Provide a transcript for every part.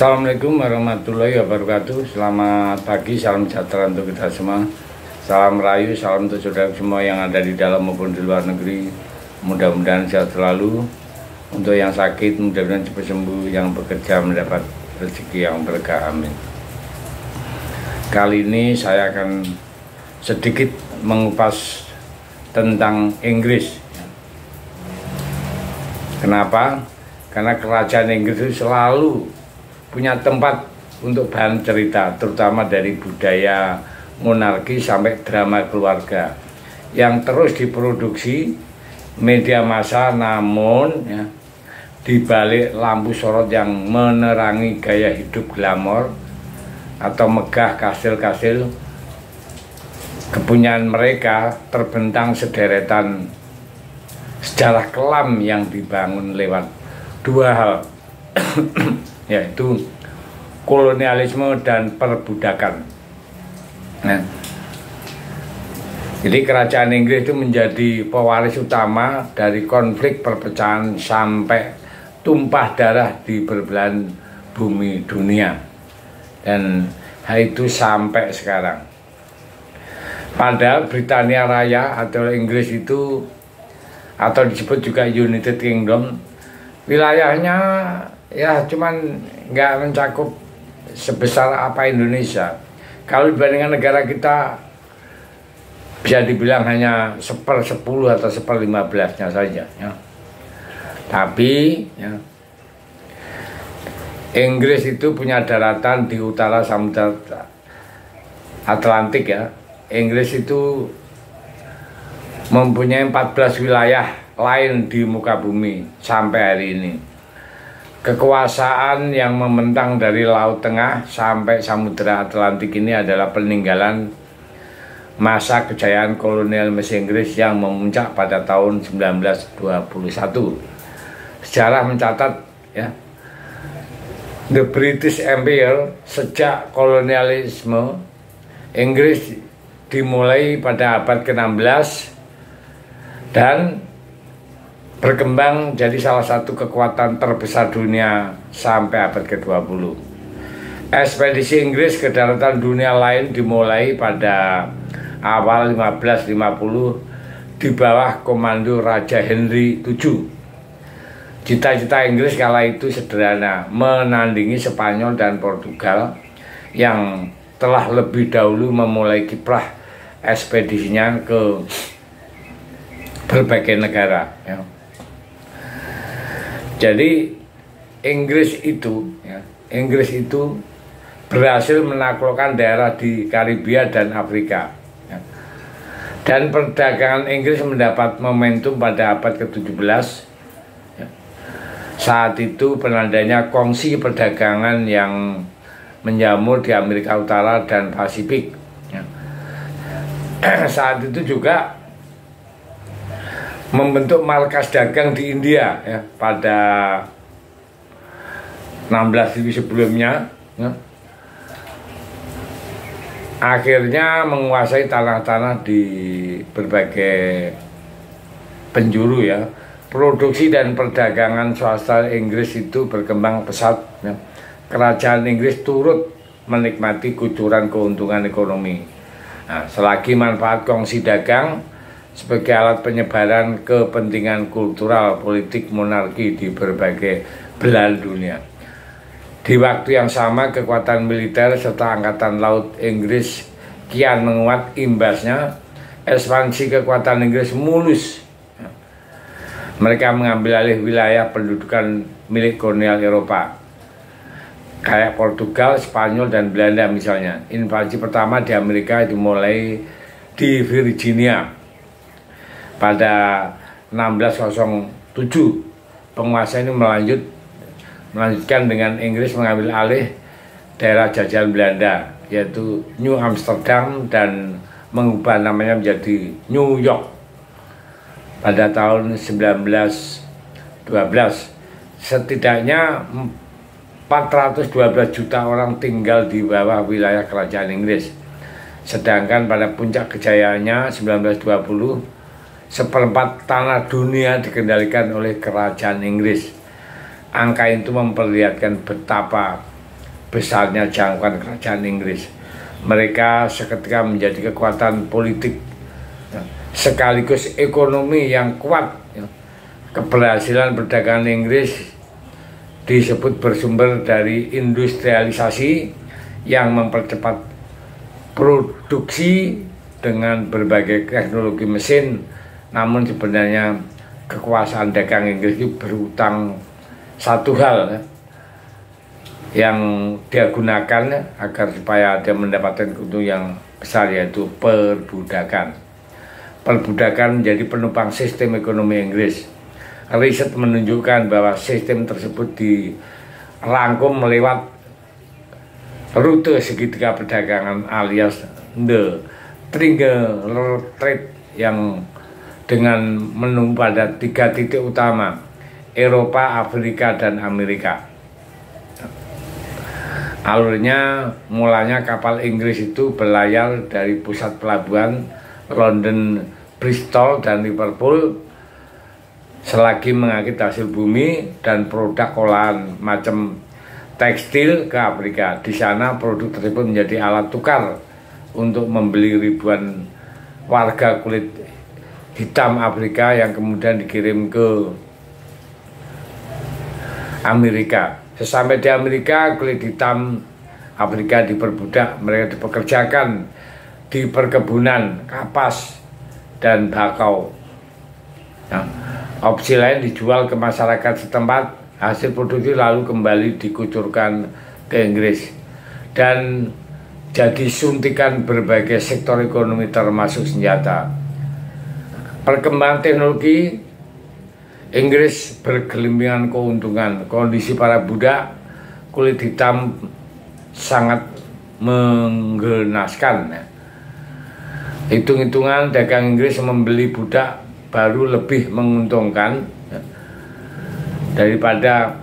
Assalamualaikum warahmatullahi wabarakatuh. Selamat pagi, salam sejahtera untuk kita semua. Salam rayu, salam untuk saudara semua yang ada di dalam maupun di luar negeri. Mudah-mudahan sehat selalu. Untuk yang sakit, mudah-mudahan cepat sembuh. Yang bekerja mendapat rezeki yang berkah, amin. Kali ini saya akan sedikit mengupas tentang Inggris. Kenapa? Karena kerajaan Inggris itu selalu punya tempat untuk bahan cerita, terutama dari budaya monarki sampai drama keluarga yang terus diproduksi media massa, namun ya, di balik lampu sorot yang menerangi gaya hidup glamor atau megah kastil-kastil kepunyaan mereka, terbentang sederetan sejarah kelam yang dibangun lewat dua hal yaitu kolonialisme dan perbudakan. Nah, jadi kerajaan Inggris itu menjadi pewaris utama dari konflik perpecahan sampai tumpah darah di berbelahan bumi dunia, dan hal itu sampai sekarang. Padahal Britania Raya atau Inggris itu, atau disebut juga United Kingdom, wilayahnya ya cuman nggak mencakup sebesar apa Indonesia. Kalau dibandingkan negara kita, bisa dibilang hanya 1/10 atau 1/15-nya saja ya. Tapi ya, Inggris itu punya daratan di utara Samudra Atlantik ya. Inggris itu mempunyai 14 wilayah lain di muka bumi sampai hari ini. Kekuasaan yang membentang dari Laut Tengah sampai Samudra Atlantik ini adalah peninggalan masa kejayaan kolonial Mesir Inggris yang memuncak pada tahun 1921. Sejarah mencatat ya, The British Empire sejak kolonialisme Inggris dimulai pada abad ke-16 dan berkembang jadi salah satu kekuatan terbesar dunia sampai abad ke-20. Ekspedisi Inggris ke daratan dunia lain dimulai pada awal 1550 di bawah komando Raja Henry VII. Cita-cita Inggris kala itu sederhana, menandingi Spanyol dan Portugal yang telah lebih dahulu memulai kiprah ekspedisinya ke berbagai negara ya. Jadi Inggris itu berhasil menaklukkan daerah di Karibia dan Afrika ya. Dan perdagangan Inggris mendapat momentum pada abad ke-17 ya. Saat itu penandanya kongsi perdagangan yang menjamur di Amerika Utara dan Pasifik ya. Saat itu juga membentuk markas dagang di India ya, pada 16.000 sebelumnya ya. Akhirnya menguasai tanah-tanah di berbagai penjuru ya. Produksi dan perdagangan swasta Inggris itu berkembang pesat ya. Kerajaan Inggris turut menikmati kucuran keuntungan ekonomi. Nah, selagi manfaat kongsi dagang sebagai alat penyebaran kepentingan kultural politik monarki di berbagai belahan dunia. Di waktu yang sama, kekuatan militer serta angkatan laut Inggris kian menguat. Imbasnya, ekspansi kekuatan Inggris mulus. Mereka mengambil alih wilayah pendudukan milik kolonial Eropa, kayak Portugal, Spanyol, dan Belanda misalnya. Invasi pertama di Amerika dimulai di Virginia pada 1607. Penguasa ini melanjutkan dengan Inggris mengambil alih daerah jajahan Belanda, yaitu New Amsterdam, dan mengubah namanya menjadi New York pada tahun 1912. Setidaknya 412 juta orang tinggal di bawah wilayah kerajaan Inggris. Sedangkan pada puncak kejayaannya 1920, 1/4 tanah dunia dikendalikan oleh kerajaan Inggris. Angka itu memperlihatkan betapa besarnya jangkauan kerajaan Inggris. Mereka seketika menjadi kekuatan politik sekaligus ekonomi yang kuat. Keberhasilan perdagangan Inggris disebut bersumber dari industrialisasi yang mempercepat produksi dengan berbagai teknologi mesin. Namun sebenarnya kekuasaan dagang Inggris itu berutang satu hal yang dia gunakan agar supaya dia mendapatkan keuntungan yang besar, yaitu perbudakan. Perbudakan menjadi penopang sistem ekonomi Inggris. Riset menunjukkan bahwa sistem tersebut dirangkum melewat rute segitiga perdagangan alias the triangular trade yang dengan menunggu pada 3 titik utama: Eropa, Afrika, dan Amerika. Alurnya mulanya kapal Inggris itu berlayar dari pusat pelabuhan London, Bristol, dan Liverpool selagi mengangkut hasil bumi dan produk olahan macam tekstil ke Afrika. Di sana produk tersebut menjadi alat tukar untuk membeli ribuan warga kulit hitam Afrika yang kemudian dikirim ke Amerika. Sesampai di Amerika, kulit hitam Afrika diperbudak. Mereka dipekerjakan di perkebunan kapas dan bakau. Nah, opsi lain dijual ke masyarakat setempat. Hasil produksi lalu kembali dikucurkan ke Inggris dan jadi suntikan berbagai sektor ekonomi termasuk senjata. Perkembangan teknologi Inggris bergelimpangan keuntungan. Kondisi para budak kulit hitam sangat menggenaskan. Hitung-hitungan dagang Inggris membeli budak baru lebih menguntungkan daripada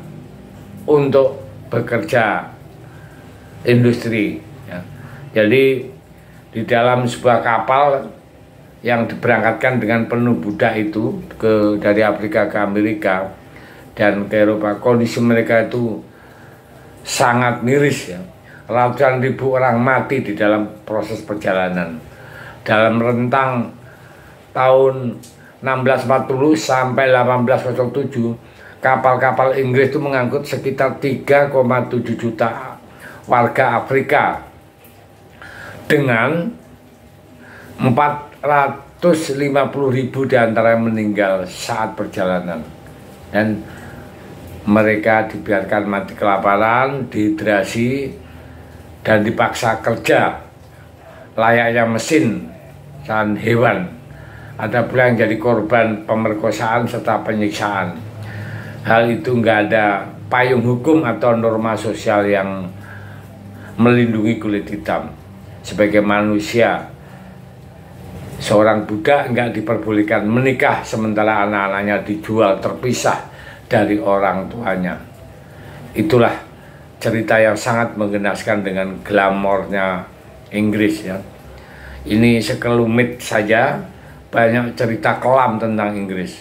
untuk bekerja industri. Jadi di dalam sebuah kapal yang diberangkatkan dengan penuh budak itu dari Afrika ke Amerika dan ke Eropa, kondisi mereka itu sangat miris ya. Ratusan ribu orang mati di dalam proses perjalanan. Dalam rentang tahun 1640 sampai 1807, kapal-kapal Inggris itu mengangkut sekitar 3,7 juta warga Afrika dengan 450.000 diantara yang meninggal saat perjalanan, dan mereka dibiarkan mati kelaparan, dehidrasi, dan dipaksa kerja layaknya mesin dan hewan. Ada pula yang jadi korban pemerkosaan serta penyiksaan. Hal itu nggak ada payung hukum atau norma sosial yang melindungi kulit hitam. Sebagai manusia, seorang budak nggak diperbolehkan menikah sementara anak-anaknya dijual terpisah dari orang tuanya. Itulah cerita yang sangat menggenaskan dengan glamornya Inggris ya. Ini sekelumit saja, banyak cerita kelam tentang Inggris.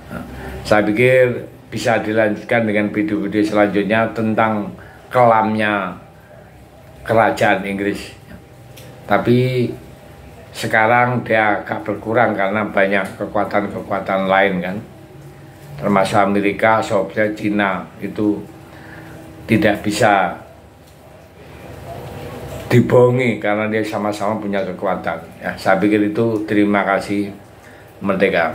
Nah, saya pikir bisa dilanjutkan dengan video-video selanjutnya tentang kelamnya kerajaan Inggris. Tapi sekarang dia agak berkurang karena banyak kekuatan-kekuatan lain kan, termasuk Amerika, Soviet, Cina itu tidak bisa dibohongi karena dia sama-sama punya kekuatan. Ya, saya pikir itu. Terima kasih. Merdeka.